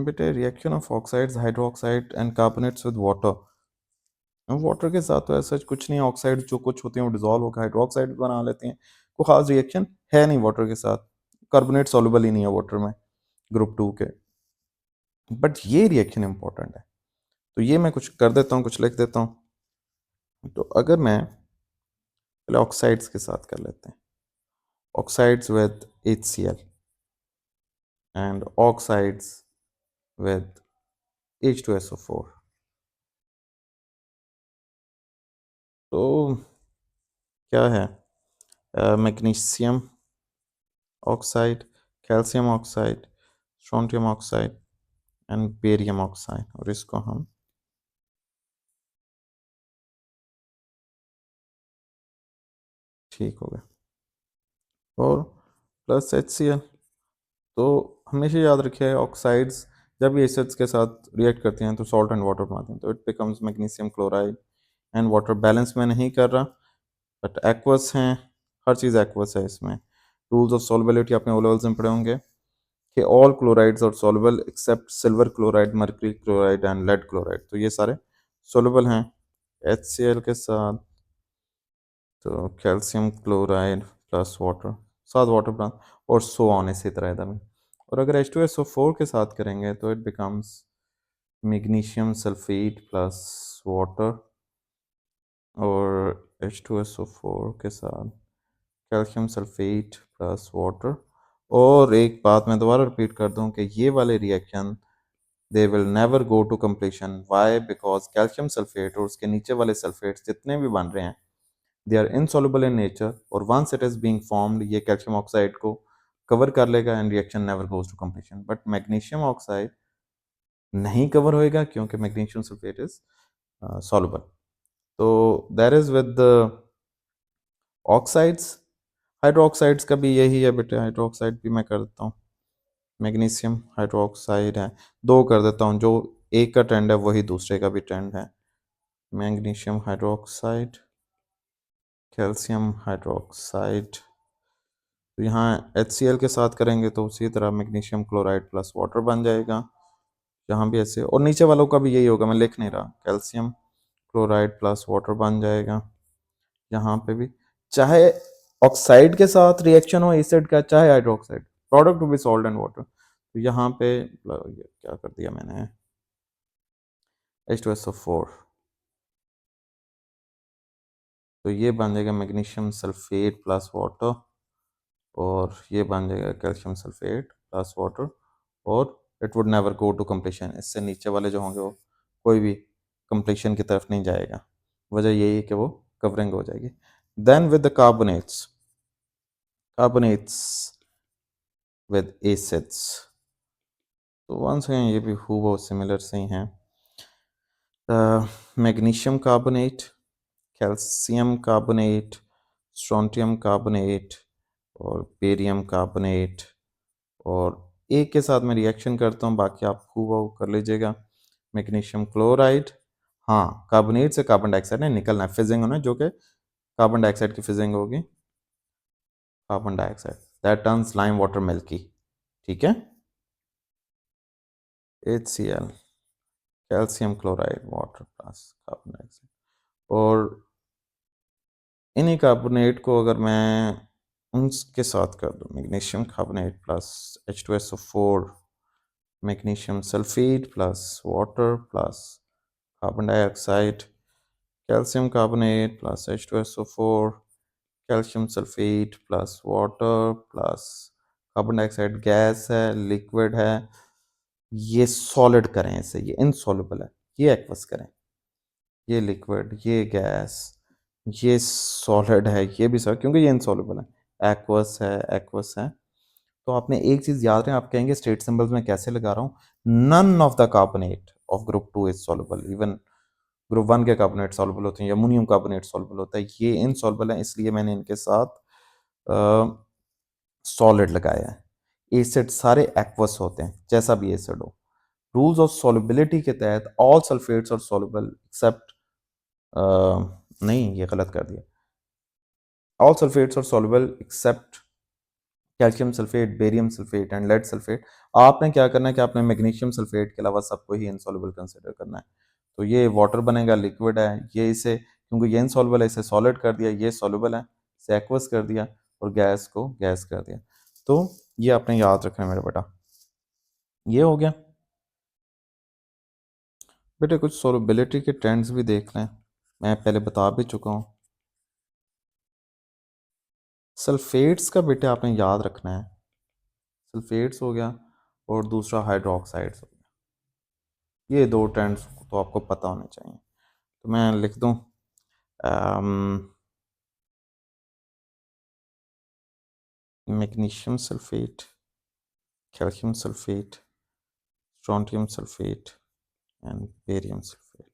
बेटे reaction of oxides hydroxide and carbonates with water. Water के साथ तो ऐसा कुछ नहीं, ऑक्साइड जो कुछ होते हैं वो डिजोल्व होकर हाइड्रोक्साइड बना लेते हैं, कोई खास रिएक्शन है नहीं वाटर के साथ। कार्बोनेट सॉल्युबल ही नहीं है वाटर में, ग्रुप 2 के। बट ये रिएक्शन इंपॉर्टेंट है, तो ये मैं कुछ कर देता हूँ, कुछ लिख देता हूँ। तो अगर मैं पहले ऑक्साइड्स के साथ कर लेते हैं, oxides with HCl and oxides with H2SO4। तो क्या है, magnesium oxide, calcium oxide, strontium oxide and barium oxide, और इसको हम ठीक हो गया, और प्लस HCl। तो हमेशा याद रखिए ऑक्साइड्स जब भी एसिड्स के साथ रिएक्ट करती हैं तो सॉल्ट एंड वाटर बनाते हैं, तो it becomes magnesium chloride and water. Balance में नहीं कर रहा, बट एक्वस हैं, हर चीज़ एक्वस है इसमें। रूल्स ऑफ सॉल्युबिलिटी आपने ओ लेवल्स में पढ़े होंगे कि all chlorides are soluble except silver chloride, mercury chloride and lead chloride, तो ये सारे सॉल्युबल हैं HCl के साथ। तो कैल्शियम क्लोराइड प्लस वाटर, साथ वाटर प्लस, और सो ऑन इसी तरह एकदम। और अगर H2SO4 के साथ करेंगे तो it becomes magnesium sulphate plus water, और H2SO4 के साथ कैल्शियम सल्फेट प्लस वाटर। और एक बात मैं दोबारा रिपीट कर दूं कि ये वाले reaction they will never go to completion. Why? Because calcium sulphate और उसके नीचे वाले सल्फेट्स जितने भी बन रहे हैं they are insoluble in nature, और once it is being formed ये कैल्शियम ऑक्साइड को कवर कर लेगा and reaction never goes to completion. But magnesium oxide नहीं कवर होएगा क्योंकि मैग्नीशियम सल्फेट इज सॉल्युबल। तो that is with oxides. Hydroxides का भी यही है बेटे, हाइड्रोक्साइड भी मैं कर देता हूँ, मैग्नीशियम हाइड्रोक्साइड है, दो कर देता हूँ, जो एक का ट्रेंड है वही दूसरे का भी ट्रेंड है। Magnesium hydroxide, calcium hydroxide. तो यहाँ HCl के साथ करेंगे तो उसी तरह मैग्नीशियम क्लोराइड प्लस वाटर बन जाएगा, यहाँ भी ऐसे, और नीचे वालों का भी यही होगा, मैं लिख नहीं रहा, कैल्शियम क्लोराइड प्लस वाटर बन जाएगा यहाँ पे भी। चाहे ऑक्साइड के साथ रिएक्शन हो एसिड का, चाहे hydroxide, product to be salt and water. तो यहाँ पे क्या कर दिया मैंने, H2SO4, तो ये बन जाएगा मैग्नीशियम सल्फेट प्लस वाटर, और ये बन जाएगा कैल्शियम सल्फेट प्लस वाटर, और it would never go to completion. इससे नीचे वाले जो होंगे वो कोई भी कंप्लीशन की तरफ नहीं जाएगा, वजह यही है कि वो कवरिंग हो जाएगी। Then with the carbonates, carbonates with acids, तो वंस हैं ये भी हूबहू सिमिलर से ही हैं। Magnesium carbonate, calcium carbonate, strontium carbonate और बेरियम कार्बोनेट, और एक के साथ मैं रिएक्शन करता हूँ, बाकी आप हूबहू कर लीजिएगा। मैग्नीशियम क्लोराइड, हाँ कार्बोनेट से कार्बन डाइऑक्साइड ने निकलना है, फिजिंग होना है, जो कि कार्बन डाइऑक्साइड की फिजिंग होगी, carbon dioxide that turns lime water milky, ठीक है। HCl, calcium chloride water plus carbon dioxide, और इन्हीं कार्बोनेट को अगर मैं उनके साथ कर दूँ, magnesium carbonate plus H2SO4, magnesium sulphate plus water plus carbon dioxide, calcium carbonate plus H2SO4, calcium sulphate plus water plus carbon dioxide, gas है, लिक्विड है, ये सॉलिड करें इसे, ये इनसॉल्युबल है, ये एक्वस करें, ये लिक्विड, ये गैस, ये सॉलिड है, ये भी सर क्योंकि ये इनसॉल्युबल है, एक्वस है, एक्वस है। तो आपने एक चीज याद रहे, आप कहेंगे स्टेट सिंबल्स में कैसे लगा रहा हूँ, none of the carbonate of group 2 is soluble, even group 1 के कार्बोनेट सॉल्युबल होते हैं, अमोनियम कार्बोनेट सॉल्युबल होता है, ये इनसॉल्युबल है, इसलिए मैंने इनके साथ सॉलिड लगाया है। एसिड सारे एक्वस होते हैं, जैसा भी एसिड हो। रूल्स ऑफ सॉल्युबिलिटी के तहत all sulphates are soluble except, नहीं ये गलत कर दिया, all sulphates are soluble except calcium sulphate, barium sulphate and lead sulphate. आपने क्या करना है कि आपने मैग्नीशियम सल्फेट के अलावा सबको ही इनसॉल्युबल कंसिडर करना है। तो ये वाटर बनेगा, लिक्विड है, ये इसे क्योंकि ये इनसॉल्युबल है इसे सॉलिड कर दिया, ये सॉल्युबल है इसे एक्वस कर दिया, और गैस को गैस कर दिया। तो ये आपने याद रखना है मेरे बेटा। ये हो गया बेटे। कुछ सोलबिलिटी के ट्रेंड्स भी देख लें, मैं पहले बता भी चुका हूँ। सल्फेट्स का बेटे आपने याद रखना है, सल्फेट्स हो गया और दूसरा हाइड्रोक्साइड्स हो गया। ये दो ट्रेंड्स तो आपको पता होने चाहिए। तो मैं लिख दूँ magnesium sulphate, calcium sulphate, strontium sulphate and barium sulphate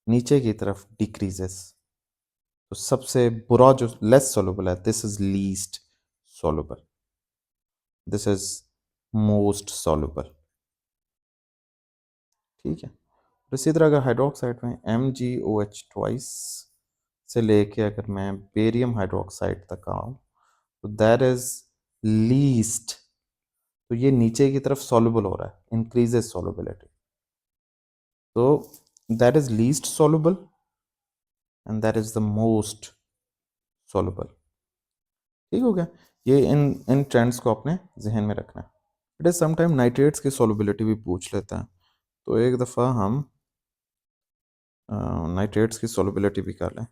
नीचे की तरफ डिक्रीजेस। तो सबसे बुरा जो लेस सोलुबल है, this is least soluble, this is most soluble. ठीक है। तो इसी तरह अगर हाइड्रोक्साइड में MgOH ट्वाइस से लेके अगर मैं बेरियम हाइड्रोक्साइड तक आऊँ तो दैट इज लीस्ट, तो ये नीचे की तरफ सॉल्युबल हो रहा है, इंक्रीजेस सॉल्युबिलिटी। तो that is least soluble and that is the most soluble. ठीक हो गया। ये इन इन ट्रेंड्स को अपने जहन में रखना है। इट इज समटाइम नाइट्रेट्स की सॉल्युबिलिटी भी पूछ लेता है, तो एक दफ़ा हम नाइट्रेट्स की सॉल्युबिलिटी भी कर लें।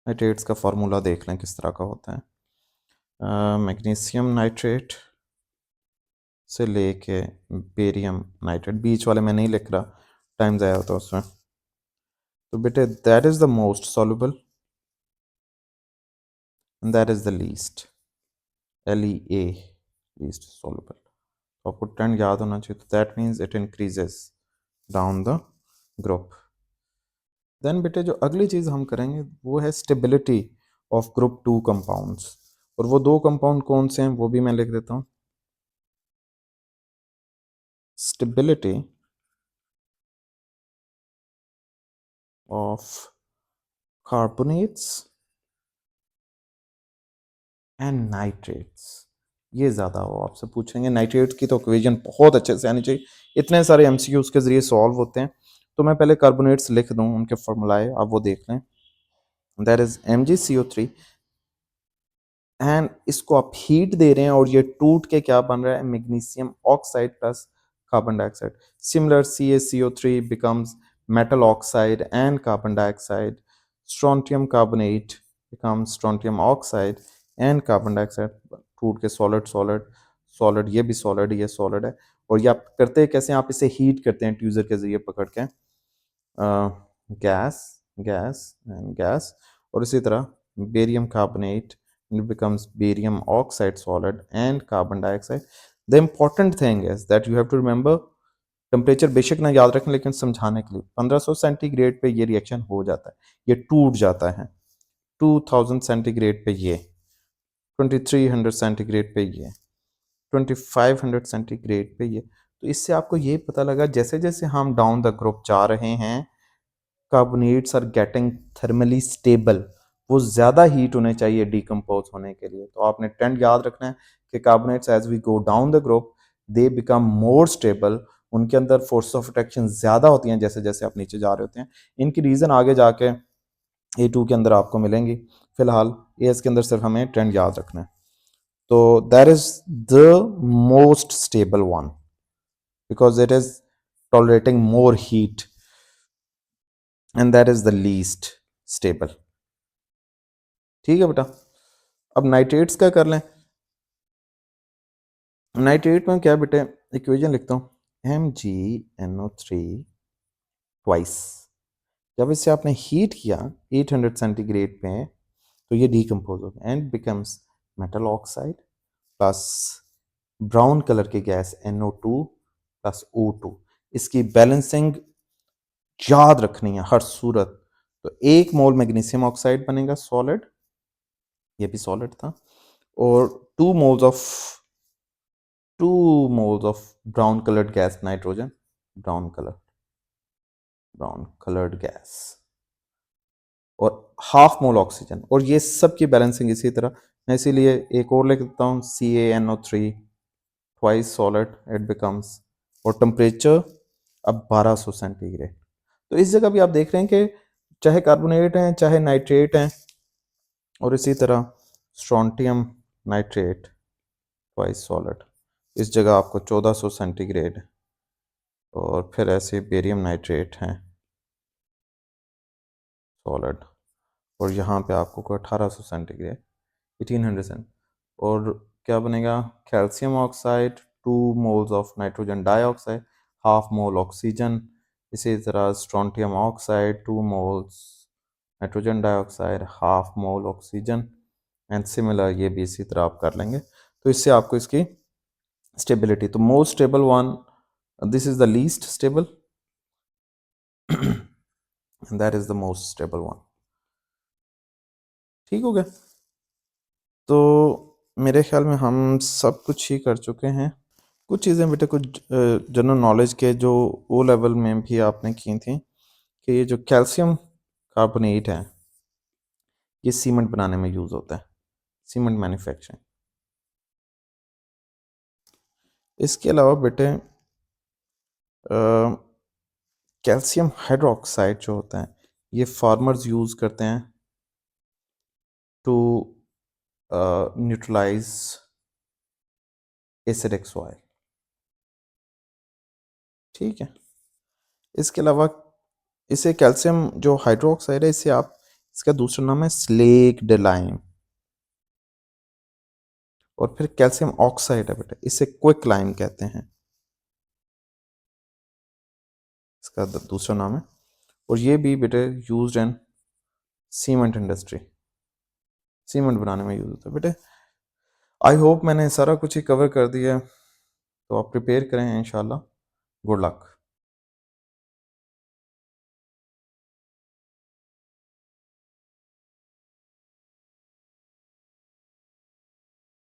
नाइट्रेट्स का फार्मूला देख लें किस तरह का होता है। मैग्नीशियम नाइट्रेट से लेके बेरियम नाइट्रेट, बीच वाले में नहीं लिख रहा, टाइम ज़ाया होता है उसमें। तो बेटे that is the most soluble and that is the least, LEA, least soluble. तो आपको ट्रेंड याद होना चाहिए। तो that means it increases down the group. Then बेटे जो अगली चीज़ हम करेंगे वो है स्टेबिलिटी ऑफ ग्रुप 2 कंपाउंड्स, और वो दो कंपाउंड कौन से हैं वो भी मैं लिख देता हूँ। Stability of carbonates and nitrates. ये ज़्यादा वो आपसे पूछेंगे। नाइट्रेट्स की तो इक्वेशन बहुत अच्छे से आनी चाहिए, इतने सारे MCQs के ज़रिए सॉल्व होते हैं। तो मैं पहले कार्बोनेट्स लिख दूँ, उनके फॉर्मूलाए आप वो देख लें। दैट इज़ MgCO3, एंड इसको आप हीट दे रहे हैं और ये टूट के क्या बन रहा है, magnesium oxide plus carbon dioxide. Similar CaCO3 becomes metal oxide and carbon dioxide. Strontium carbonate becomes strontium oxide and carbon dioxide। टूट के सॉलिड सॉलिड सॉलिड, ये भी सॉलिड, ये सॉलिड है। और ये आप करते हैं कैसे, आप इसे हीट करते हैं ट्यूजर के जरिए पकड़ के, गैस गैस एंड गैस। और इसी तरह barium carbonate, it becomes barium oxide solid and carbon dioxide। The important thing is that you have to remember, temperature बेशक ना याद रखें लेकिन समझाने के लिए 1500 सेंटीग्रेड पे ये रिएक्शन हो जाता है, ये टूट जाता है। 2000 सेंटीग्रेड पे ये, 2300 सेंटीग्रेड पे ये, 2500 सेंटीग्रेड पे ये। तो इससे आपको ये पता लगा जैसे जैसे हम डाउन द ग्रुप जा रहे हैं, carbonates are getting thermally stable, वो ज़्यादा हीट होने चाहिए डिकम्पोज होने के लिए। तो आपने ट्रेंड याद रखना है कि carbonates as we go down the group they become more stable, उनके अंदर फोर्स ऑफ अट्रैक्शन ज़्यादा होती हैं जैसे जैसे आप नीचे जा रहे होते हैं। इनकी रीज़न आगे जाके A2 के अंदर आपको मिलेंगी, फिलहाल AS के अंदर सिर्फ हमें ट्रेंड याद रखना है। तो that is the most stable one because it is tolerating more heat, and that is the least stable. ठीक है बेटा। अब नाइट्रेट्स का कर लें। नाइट्रेट में क्या बेटे, इक्वेशन लिखता हूँ MgNO3 ट्वाइस। जब इसे आपने हीट किया 800 सेंटीग्रेड पे तो ये डिकम्पोज हो गया and becomes metal oxide plus brown colour की गैस NO2 प्लस O2। इसकी बैलेंसिंग याद रखनी है हर सूरत। तो 1 मोल मैग्नीशियम ऑक्साइड बनेगा सॉलिड, ये भी सॉलिड था, और 2 moles of brown colored gas nitrogen, brown colored gas, और 1/2 मोल ऑक्सीजन। और ये सब की बैलेंसिंग इसी तरह मैं इसीलिए एक और लिख देता हूँ CaNO3 twice solid it becomes, और टेम्परेचर अब 1200 सेंटीग्रेड। तो इस जगह भी आप देख रहे हैं कि चाहे कार्बोनेट हैं चाहे नाइट्रेट हैं, और इसी तरह स्ट्रोंटियम नाइट्रेट ट्वाइस सॉलिड, इस जगह आपको 1400 सेंटीग्रेड, और फिर ऐसे बेरियम नाइट्रेट हैं सॉलिड, और यहाँ पे आपको कोई 1800 सेंटीग्रेड 1800 सेंट। और क्या बनेगा, calcium oxide 2 moles of nitrogen dioxide, half mole oxygen. इसी तरह strontium oxide 2 moles nitrogen dioxide, half mole oxygen, and similar ये भी इसी तरह आप कर लेंगे। तो इससे आपको इसकी स्टेबिलिटी, तो most stable one, this is the least stable and that is the most stable one। ठीक हो गया। तो मेरे ख्याल में हम सब कुछ ही कर चुके हैं। कुछ चीज़ें बेटे कुछ जनरल नॉलेज के जो ओ लेवल में भी आपने की थी, कि ये जो कैल्शियम कार्बोनेट है ये सीमेंट बनाने में यूज़ होता है, सीमेंट मैन्युफैक्चरिंग। इसके अलावा बेटे कैल्शियम हाइड्रोक्साइड जो होता है ये फार्मर्स यूज़ करते हैं टू न्यूट्रलाइज एसिडिक सॉइल। ठीक है। इसके अलावा इसे कैल्शियम जो हाइड्रोक्साइड है, इसे आप, इसका दूसरा नाम है स्लेग लाइम। और फिर कैल्शियम ऑक्साइड है बेटा, इसे क्विक लाइम कहते हैं, इसका दूसरा नाम है। और ये भी बेटे used in cement industry, cement बनाने में यूज होता है बेटे। आई होप मैंने सारा कुछ ही कवर कर दिया है, तो आप प्रिपेयर करें इंशाल्लाह। Good luck.